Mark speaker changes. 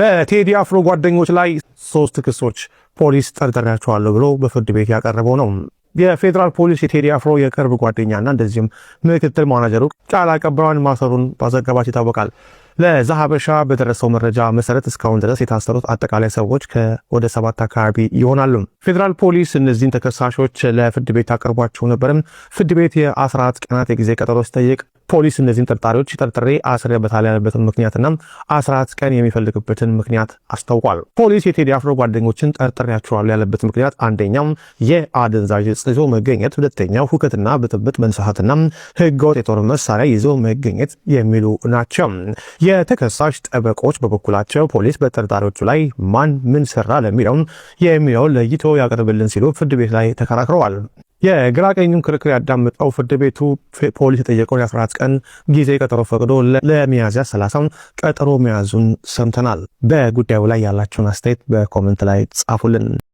Speaker 1: በቴዲ አፍሮ ጓደኞች ላይ 3 ክሶች ፖሊስ ጠርጥሬያቸዋለሁ ብሎ በፍርድ ቤት ያቀረበው ነው። የፌዴራል ፖሊስ የቴዲ አፍሮ የቅርብ ጓደኛና እንደዚሁም ምክትል ማናጀሩ ቃል አቀባዩን ማሰሩን ባዘገባቸው ይታወቃል። ለዛሀበሻ በደረሰው መረጃ መሰረት እስካሁን ድረስ የታሰሩት አጠቃላይ ሰዎች ወደ 7 አካባቢ ይሆናሉ። ፌዴራል ፖሊስ እነዚህን ተከሳሾች ለፍርድ ቤት አቀርቧቸው ነበርም። ፍርድ ቤት የ14 ቀናት የጊዜ ቀጠሮ ሲጠይቅ ፖሊስ እነዚህን ጠርጣሪዎች ጠርጥሬ አስሬበታል ያለበትን ምክንያትና 14 ቀን የሚፈልግበትን ምክንያት አስታውቋል። ፖሊስ የቴዲ አፍሮ ጓደኞችን ጠርጥሬያቸዋለሁ ያለበት ምክንያት አንደኛው የአደንዛዥ ዕፅ ይዞ መገኘት፣ ሁለተኛው ሁከትና ብጥብጥ መንሳትና ህገወጥ የጦር መሳሪያ ይዞ መገኘት የሚሉ ናቸው። የተከሳሽ ጠበቆች በበኩላቸው ፖሊስ በጠርጣሪዎቹ ላይ ማን ምን ሰራ የሚለውን ለይቶ ያቀርብልን ሲሉ ፍርድ ቤት ላይ ተከራክረዋል። የግራ ቀኙን ክርክር ያዳመጠው ፍርድ ቤቱ ፖሊስ የጠየቀውን የ14 ቀን ጊዜ ቀጠሮ ፈቅዶ ለሚያዝያ 30 ቀጠሮ መያዙን ሰምተናል። በጉዳዩ ላይ ያላችሁን አስተያየት በኮሜንት ላይ ጻፉልን።